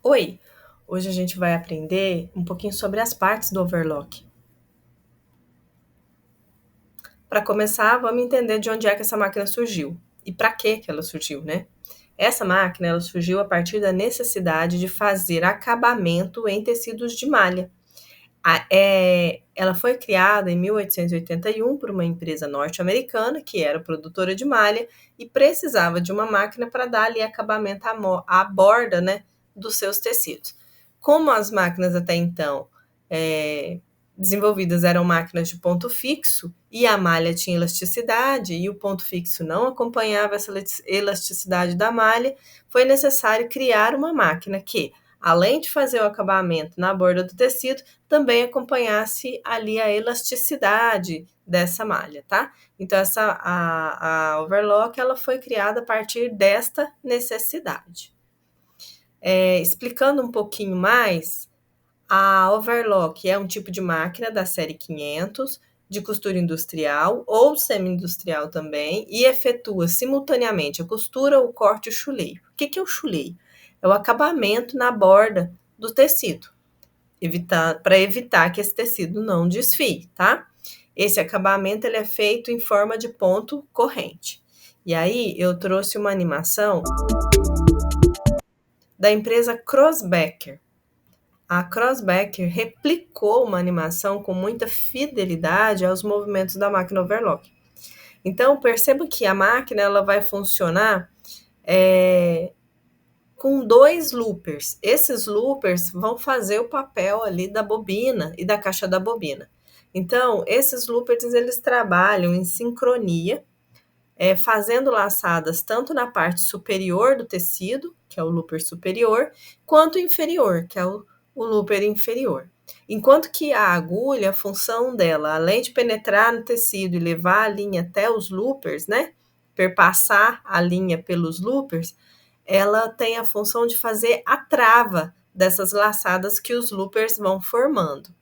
Oi! Hoje a gente vai aprender um pouquinho sobre as partes do overlock. Para começar, vamos entender de onde é que essa máquina surgiu e para que ela surgiu, né? Essa máquina ela surgiu a partir da necessidade de fazer acabamento em tecidos de malha. Ela foi criada em 1881 por uma empresa norte-americana que era produtora de malha e precisava de uma máquina para dar ali acabamento à borda, né, dos seus tecidos. Como as máquinas até então desenvolvidas eram máquinas de ponto fixo e a malha tinha elasticidade e o ponto fixo não acompanhava essa elasticidade da malha, foi necessário criar uma máquina que, além de fazer o acabamento na borda do tecido, também acompanhasse ali a elasticidade dessa malha, tá? Então, a overlock ela foi criada a partir desta necessidade. Explicando um pouquinho mais, a overlock é um tipo de máquina da série 500, de costura industrial ou semi-industrial também, e efetua simultaneamente a costura, o corte e o chuleio. O que é o chuleio? É o acabamento na borda do tecido, para evitar que esse tecido não desfie, tá? Esse acabamento ele é feito em forma de ponto corrente. E aí eu trouxe uma animação da empresa Crossbecker. A Crossbecker replicou uma animação com muita fidelidade aos movimentos da máquina overlock. Então, perceba que a máquina ela vai funcionar com 2 loopers. Esses loopers vão fazer o papel ali da bobina e da caixa da bobina. Então, esses loopers eles trabalham em sincronia, fazendo laçadas tanto na parte superior do tecido, que é o looper superior, quanto inferior, que é o looper inferior. Enquanto que a agulha, a função dela, além de penetrar no tecido e levar a linha até os loopers, né, perpassar a linha pelos loopers, ela tem a função de fazer a trava dessas laçadas que os loopers vão formando.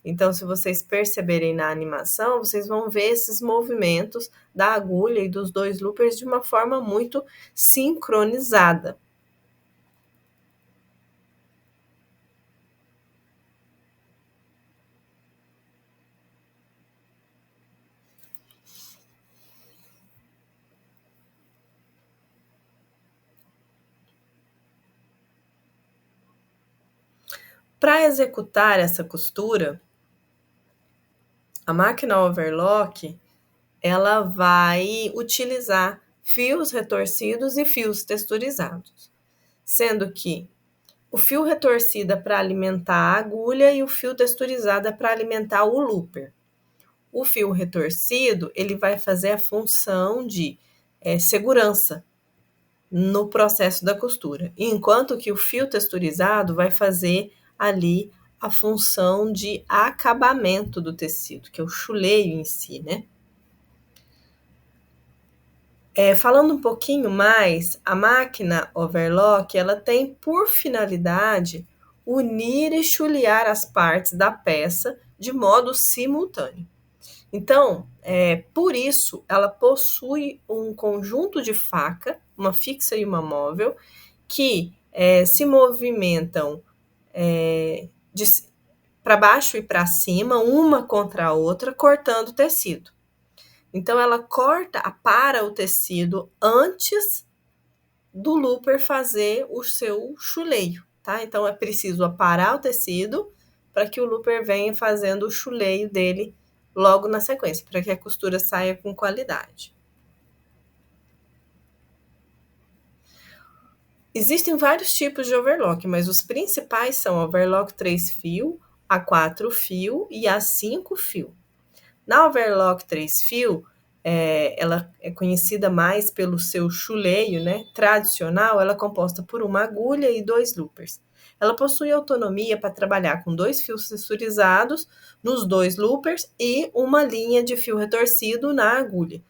Então, se vocês perceberem na animação, vocês vão ver esses movimentos da agulha e dos 2 loopers de uma forma muito sincronizada. Para executar essa costura, a máquina overlock ela vai utilizar fios retorcidos e fios texturizados, sendo que o fio retorcido é para alimentar a agulha e o fio texturizado é para alimentar o looper. O fio retorcido ele vai fazer a função de segurança no processo da costura, enquanto que o fio texturizado vai fazer ali a função de acabamento do tecido, que é o chuleio em si, né? Falando um pouquinho mais, a máquina overlock ela tem por finalidade unir e chulear as partes da peça de modo simultâneo. Então, por isso, ela possui um conjunto de faca, uma fixa e uma móvel, que se movimentam para baixo e para cima, uma contra a outra, cortando o tecido. Então, ela apara o tecido antes do looper fazer o seu chuleio, tá? Então, é preciso aparar o tecido para que o looper venha fazendo o chuleio dele logo na sequência, para que a costura saia com qualidade. Existem vários tipos de overlock, mas os principais são overlock 3 fio, a 4 fio e a 5 fio. Na overlock 3 fio, ela é conhecida mais pelo seu chuleio, né? Tradicional, ela é composta por uma agulha e 2 loopers. Ela possui autonomia para trabalhar com 2 fios texturizados nos 2 loopers e uma linha de fio retorcido na agulha.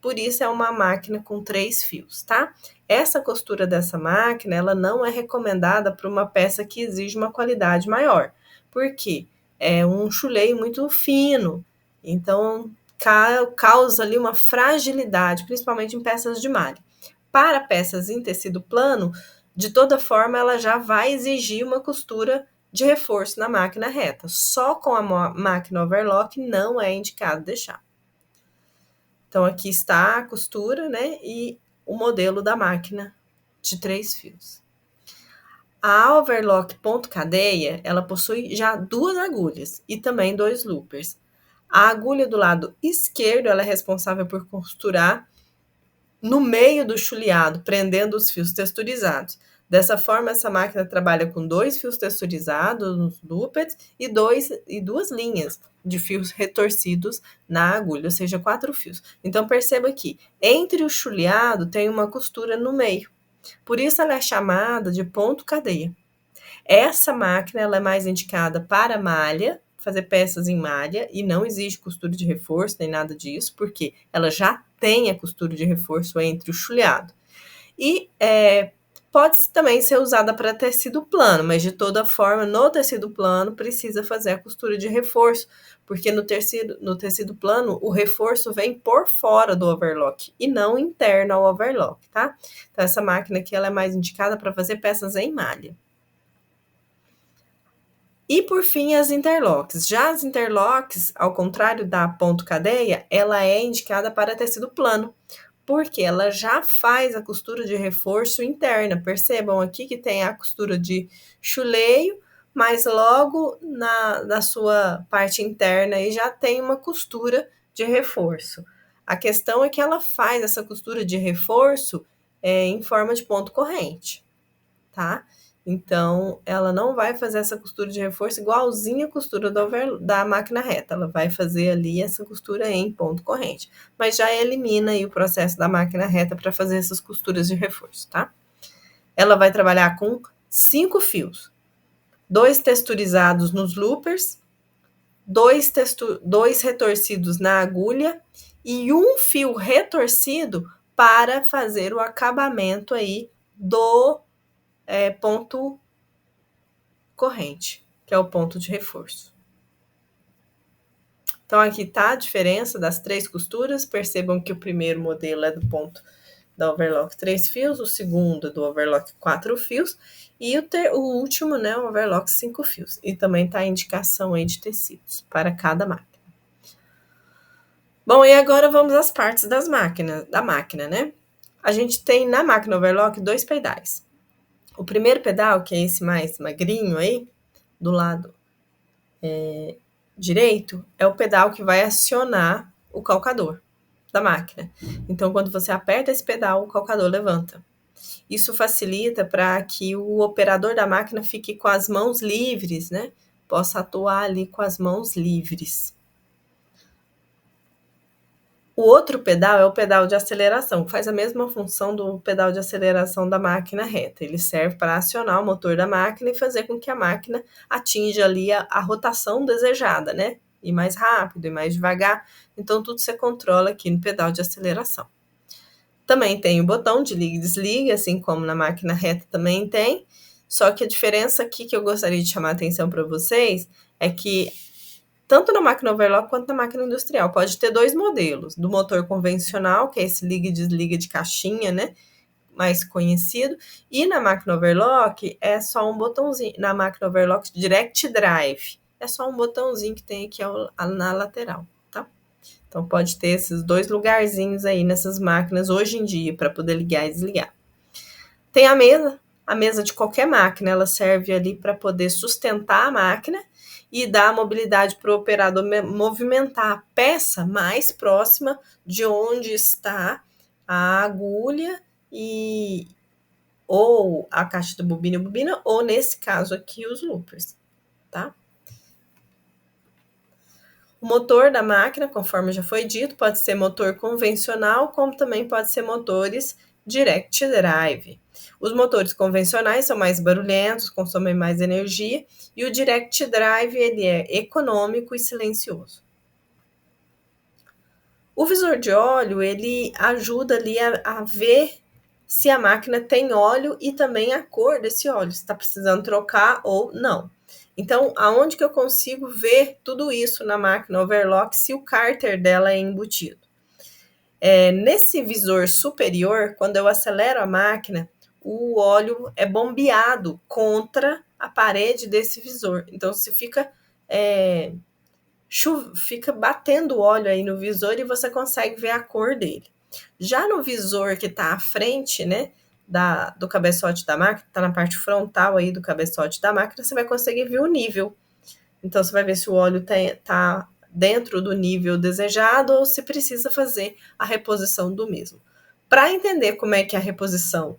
Por isso é uma máquina com 3 fios, tá? Essa costura dessa máquina, ela não é recomendada para uma peça que exige uma qualidade maior. Por quê? É um chuleio muito fino, então causa ali uma fragilidade, principalmente em peças de malha. Para peças em tecido plano, de toda forma ela já vai exigir uma costura de reforço na máquina reta. Só com a máquina overlock não é indicado deixar. Então, aqui está a costura, né? E o modelo da máquina de 3 fios. A overlock ponto cadeia, ela possui já 2 agulhas e também 2 loopers. A agulha do lado esquerdo, ela é responsável por costurar no meio do chuleado, prendendo os fios texturizados. Dessa forma, essa máquina trabalha com 2 fios texturizados nos loopers e 2 linhas de fios retorcidos na agulha, ou seja, 4 fios. Então, perceba que entre o chuleado tem uma costura no meio. Por isso, ela é chamada de ponto cadeia. Essa máquina ela é mais indicada para malha, fazer peças em malha, e não exige costura de reforço nem nada disso, porque ela já tem a costura de reforço entre o chuleado. E pode também ser usada para tecido plano, mas de toda forma, no tecido plano, precisa fazer a costura de reforço, porque no tecido plano, o reforço vem por fora do overlock e não interno ao overlock, tá? Então, essa máquina aqui ela é mais indicada para fazer peças em malha. E por fim, as interlocks. Já as interlocks, ao contrário da ponto cadeia, ela é indicada para tecido plano, porque ela já faz a costura de reforço interna. Percebam aqui que tem a costura de chuleio, mas logo na sua parte interna aí já tem uma costura de reforço. A questão é que ela faz essa costura de reforço em forma de ponto corrente, tá? Então, ela não vai fazer essa costura de reforço igualzinha a costura da máquina reta. Ela vai fazer ali essa costura em ponto corrente. Mas já elimina aí o processo da máquina reta para fazer essas costuras de reforço, tá? Ela vai trabalhar com 5 fios. 2 texturizados nos loopers, 2 retorcidos na agulha e um fio retorcido para fazer o acabamento aí do ponto corrente, que é o ponto de reforço. Então, aqui está a diferença das 3 costuras. Percebam que o primeiro modelo é do ponto da overlock 3 fios, o segundo é do overlock 4 fios e o último, né, o overlock 5 fios. E também está a indicação aí de tecidos para cada máquina. Bom, e agora vamos às partes da máquina, né? A gente tem na máquina overlock 2 pedais. O primeiro pedal, que é esse mais magrinho aí, do lado direito, é o pedal que vai acionar o calcador da máquina. Então, quando você aperta esse pedal, o calcador levanta. Isso facilita para que o operador da máquina fique com as mãos livres, né? Possa atuar ali com as mãos livres. O outro pedal é o pedal de aceleração, que faz a mesma função do pedal de aceleração da máquina reta. Ele serve para acionar o motor da máquina e fazer com que a máquina atinja ali a rotação desejada, né? Ir mais rápido, ir mais devagar. Então, tudo você controla aqui no pedal de aceleração. Também tem o botão de liga e desliga, assim como na máquina reta também tem. Só que a diferença aqui que eu gostaria de chamar a atenção para vocês é que tanto na máquina overlock quanto na máquina industrial. Pode ter 2 modelos, do motor convencional, que é esse liga e desliga de caixinha, né, mais conhecido, e na máquina overlock é só um botãozinho, na máquina overlock Direct Drive, é só um botãozinho que tem aqui na lateral, tá? Então pode ter esses 2 lugarzinhos aí nessas máquinas hoje em dia para poder ligar e desligar. Tem a mesa de qualquer máquina, ela serve ali para poder sustentar a máquina e dar a mobilidade para o operador movimentar a peça mais próxima de onde está a agulha ou a caixa da bobina, ou nesse caso aqui, os loopers, tá? O motor da máquina, conforme já foi dito, pode ser motor convencional, como também pode ser motores direct drive. Os motores convencionais são mais barulhentos, consomem mais energia, e o direct drive ele é econômico e silencioso. O visor de óleo ele ajuda ali a ver se a máquina tem óleo e também a cor desse óleo, se está precisando trocar ou não. Então, aonde que eu consigo ver tudo isso na máquina overlock se o cárter dela é embutido? Nesse visor superior, quando eu acelero a máquina, o óleo é bombeado contra a parede desse visor. Então, você fica batendo o óleo aí no visor e você consegue ver a cor dele. Já no visor que está à frente, né, do cabeçote da máquina, está na parte frontal aí do cabeçote da máquina, você vai conseguir ver o nível. Então, você vai ver se o óleo está dentro do nível desejado ou se precisa fazer a reposição do mesmo. Para entender como é que é a reposição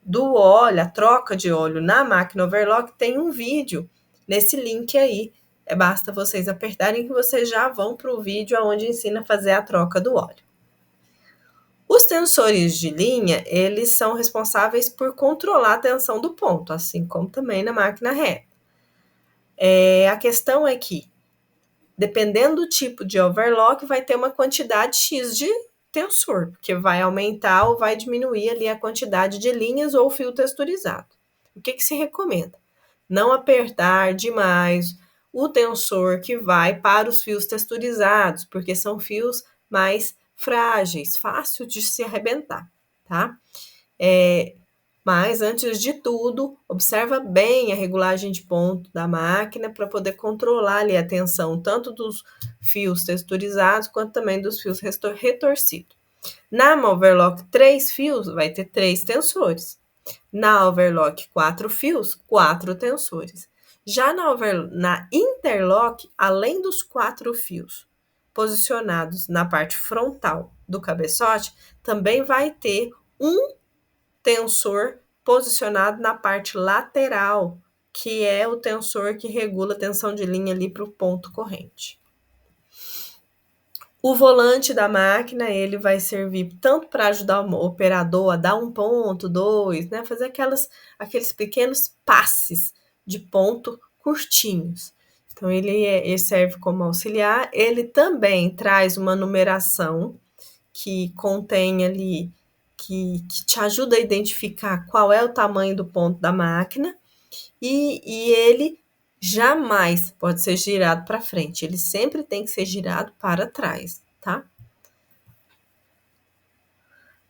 do óleo, a troca de óleo na máquina overlock, tem um vídeo nesse link aí. Basta vocês apertarem que vocês já vão para o vídeo onde ensina a fazer a troca do óleo. Os tensores de linha, eles são responsáveis por controlar a tensão do ponto, assim como também na máquina reta. A questão é que, dependendo do tipo de overlock, vai ter uma quantidade X de tensor, porque vai aumentar ou vai diminuir ali a quantidade de linhas ou fio texturizado. O que se recomenda? Não apertar demais o tensor que vai para os fios texturizados, porque são fios mais frágeis, fácil de se arrebentar, tá? Mas, antes de tudo, observa bem a regulagem de ponto da máquina para poder controlar ali a tensão tanto dos fios texturizados quanto também dos fios retorcidos. Na overlock 3 fios, vai ter 3 tensores. Na overlock 4 fios, 4 tensores. Já na interlock, além dos 4 fios posicionados na parte frontal do cabeçote, também vai ter um tensor posicionado na parte lateral, que é o tensor que regula a tensão de linha ali para o ponto corrente. O volante da máquina, ele vai servir tanto para ajudar o operador a dar 1 ponto, 2, né, fazer aqueles pequenos passes de ponto curtinhos. Então, ele serve como auxiliar. Ele também traz uma numeração que contém ali, que te ajuda a identificar qual é o tamanho do ponto da máquina, e ele jamais pode ser girado para frente, ele sempre tem que ser girado para trás, tá?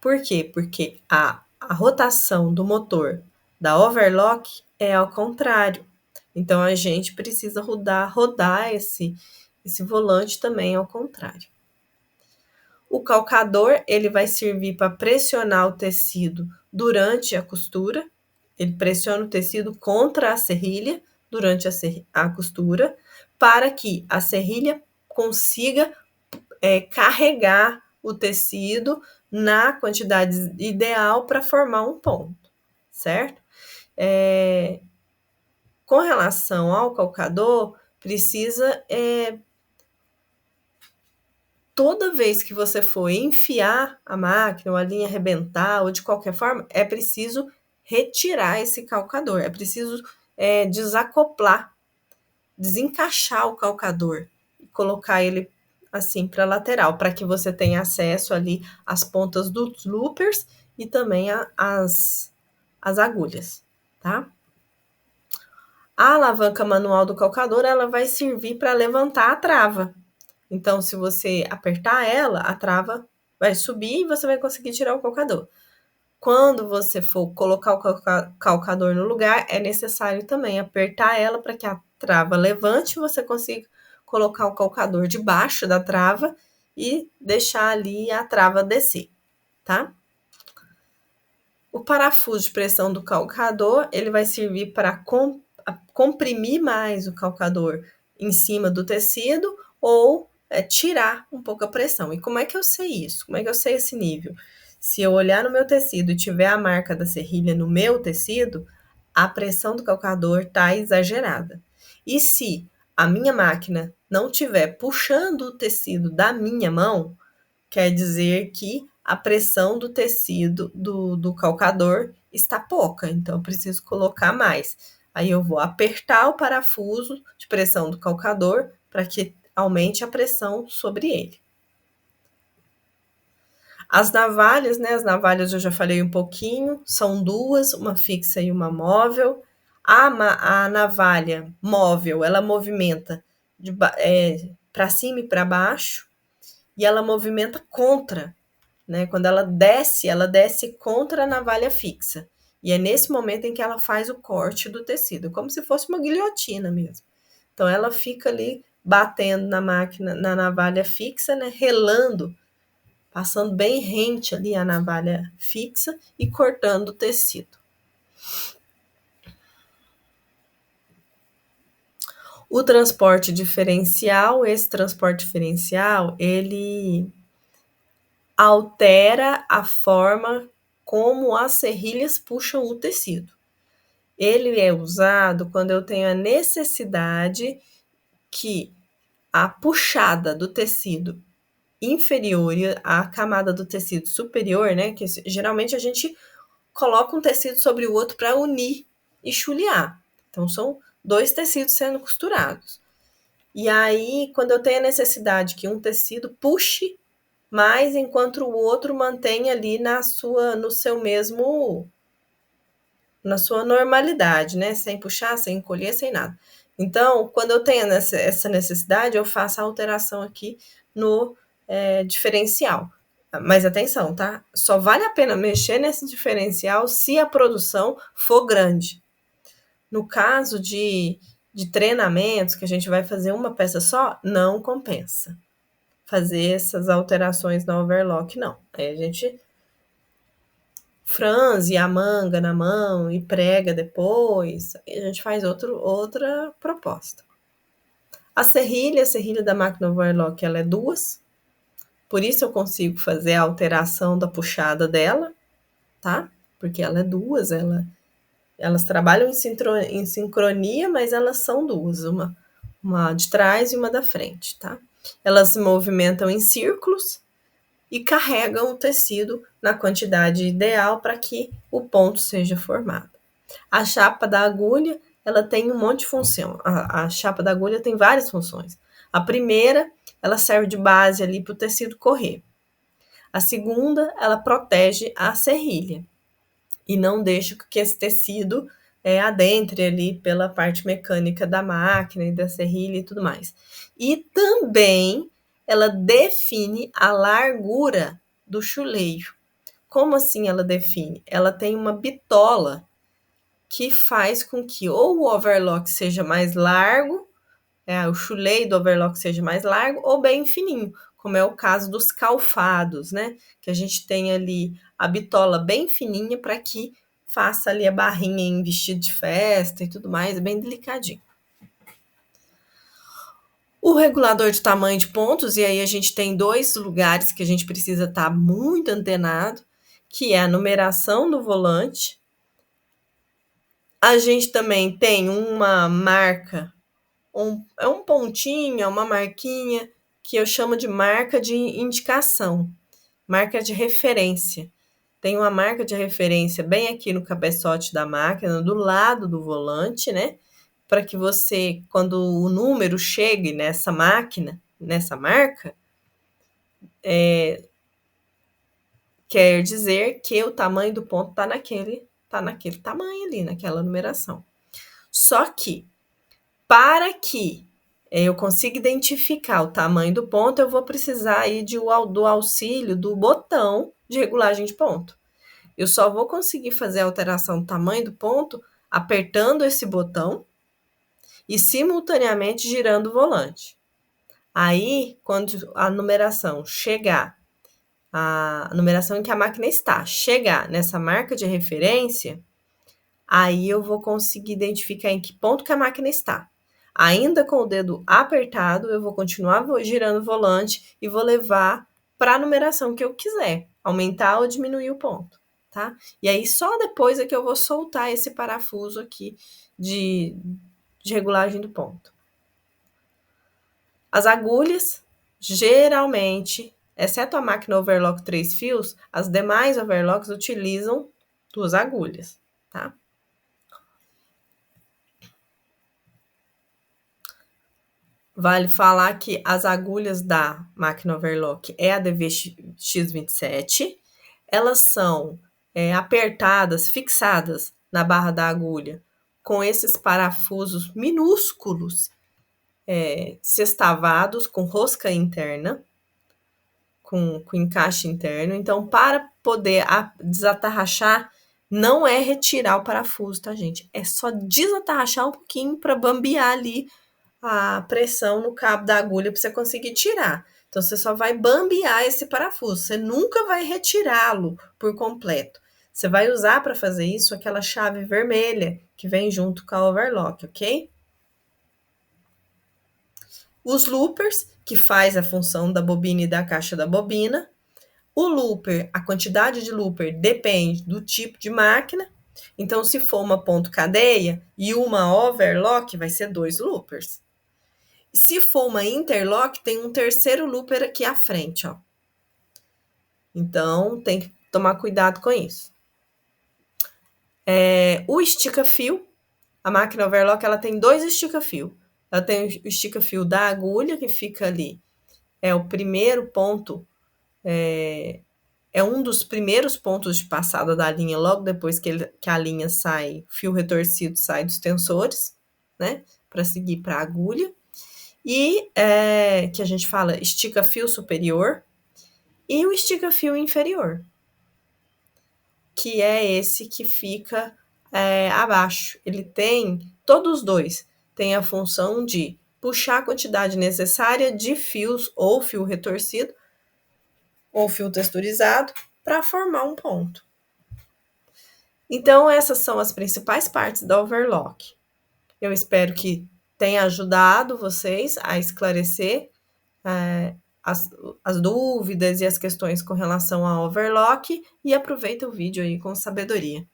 Por quê? Porque a rotação do motor da overlock é ao contrário. Então, a gente precisa rodar esse volante também ao contrário. O calcador, ele vai servir para pressionar o tecido durante a costura. Ele pressiona o tecido contra a serrilha durante a costura, para que a serrilha consiga carregar o tecido na quantidade ideal para formar um ponto, certo? Com relação ao calcador, precisa toda vez que você for enfiar a máquina, ou a linha arrebentar, ou de qualquer forma, é preciso retirar esse calcador, é preciso desacoplar, desencaixar o calcador e colocar ele assim para a lateral, para que você tenha acesso ali às pontas dos loopers e também às agulhas, tá? A alavanca manual do calcador, ela vai servir para levantar a trava. Então, se você apertar ela, a trava vai subir e você vai conseguir tirar o calcador. Quando você for colocar o calcador no lugar, é necessário também apertar ela para que a trava levante e você consiga colocar o calcador debaixo da trava e deixar ali a trava descer, tá? O parafuso de pressão do calcador, ele vai servir para comprimir mais o calcador em cima do tecido ou tirar um pouco a pressão. E como é que eu sei isso? Como é que eu sei esse nível? Se eu olhar no meu tecido e tiver a marca da serrilha no meu tecido, a pressão do calcador está exagerada. E se a minha máquina não estiver puxando o tecido da minha mão, quer dizer que a pressão do tecido do calcador está pouca, então eu preciso colocar mais. Aí eu vou apertar o parafuso de pressão do calcador para que aumente a pressão sobre ele. As navalhas, né? As navalhas eu já falei um pouquinho, são duas, uma fixa e uma móvel. A navalha móvel, ela movimenta para cima e para baixo, e ela movimenta contra, né? Quando ela desce contra a navalha fixa. E é nesse momento em que ela faz o corte do tecido, como se fosse uma guilhotina mesmo. Então ela fica ali batendo na máquina, na navalha fixa, né, relando, passando bem rente ali a navalha fixa e cortando o tecido. O transporte diferencial, esse transporte diferencial, ele altera a forma como as serrilhas puxam o tecido. Ele é usado quando eu tenho a necessidade que a puxada do tecido inferior e a camada do tecido superior, né, que geralmente a gente coloca um tecido sobre o outro para unir e chulear. Então são dois tecidos sendo costurados. E aí, quando eu tenho a necessidade que um tecido puxe mais, enquanto o outro mantém ali na sua normalidade, né? Sem puxar, sem encolher, sem nada. Então, quando eu tenho essa necessidade, eu faço a alteração aqui no diferencial. Mas atenção, tá? Só vale a pena mexer nesse diferencial se a produção for grande. No caso de treinamentos, que a gente vai fazer uma peça só, não compensa fazer essas alterações na overlock, não. Aí a gente franze a manga na mão e prega depois, aí a gente faz outra proposta. A serrilha da máquina overlock, ela é 2, por isso eu consigo fazer a alteração da puxada dela, tá? Porque ela é 2, elas trabalham em sincronia, mas elas são 2, uma de trás e uma da frente, tá? Elas se movimentam em círculos e carregam o tecido na quantidade ideal para que o ponto seja formado. A chapa da agulha, ela tem um monte de função. A chapa da agulha tem várias funções. A primeira, ela serve de base ali para o tecido correr. A segunda, ela protege a serrilha e não deixa que esse tecido adentre ali pela parte mecânica da máquina e da serrilha e tudo mais. E também ela define a largura do chuleio. Como assim ela define? Ela tem uma bitola que faz com que ou o overlock seja mais largo, o chuleio do overlock seja mais largo, ou bem fininho, como é o caso dos calfados, né? Que a gente tem ali a bitola bem fininha para que faça ali a barrinha em vestido de festa e tudo mais, bem delicadinho. O regulador de tamanho de pontos, e aí a gente tem 2 lugares que a gente precisa estar muito antenado, que é a numeração do volante. A gente também tem uma marca, um pontinho, uma marquinha, que eu chamo de marca de indicação, marca de referência. Tem uma marca de referência bem aqui no cabeçote da máquina, do lado do volante, né? Para que você, quando o número chegue nessa máquina, nessa marca, quer dizer que o tamanho do ponto está naquele tamanho ali, naquela numeração. Só que, para que eu consiga identificar o tamanho do ponto, eu vou precisar aí do auxílio do botão de regulagem de ponto. Eu só vou conseguir fazer a alteração do tamanho do ponto apertando esse botão e simultaneamente girando o volante. Aí, quando a numeração chegar, a numeração em que a máquina está, chegar nessa marca de referência, aí eu vou conseguir identificar em que ponto que a máquina está. Ainda com o dedo apertado, eu vou continuar girando o volante e vou levar para a numeração que eu quiser, aumentar ou diminuir o ponto, tá? E aí só depois é que eu vou soltar esse parafuso aqui de regulagem do ponto. As agulhas, geralmente, exceto a máquina overlock 3 fios, as demais overlocks utilizam 2 agulhas, tá? Vale falar que as agulhas da máquina overlock é a DVX27. Elas são apertadas, fixadas na barra da agulha com esses parafusos minúsculos sextavados com rosca interna, com encaixe interno. Então, para poder desatarrachar Não é retirar o parafuso, tá, gente? É só desatarrachar um pouquinho para bambear ali a pressão no cabo da agulha para você conseguir tirar. Então, você só vai bambear esse parafuso, você nunca vai retirá-lo por completo. Você vai usar para fazer isso aquela chave vermelha que vem junto com a overlock, ok? Os loopers, que faz a função da bobina e da caixa da bobina. O looper, a quantidade de looper depende do tipo de máquina. Então, se for uma ponto cadeia e uma overlock, vai ser 2 loopers. Se for uma interlock, tem um terceiro looper aqui à frente, ó. Então, tem que tomar cuidado com isso. O estica-fio, a máquina overlock, ela tem 2 estica-fio. Ela tem o estica-fio da agulha, que fica ali. É o primeiro ponto, é um dos primeiros pontos de passada da linha, logo depois que a linha sai, fio retorcido sai dos tensores, né? Para seguir para a agulha. E que a gente fala estica-fio superior e o estica-fio inferior, que é esse que fica abaixo. Ele tem, todos os dois, tem a função de puxar a quantidade necessária de fios ou fio retorcido ou fio texturizado para formar um ponto. Então, essas são as principais partes da overlock. Eu espero que tenha ajudado vocês a esclarecer as dúvidas e as questões com relação à overlock e aproveita o vídeo aí com sabedoria.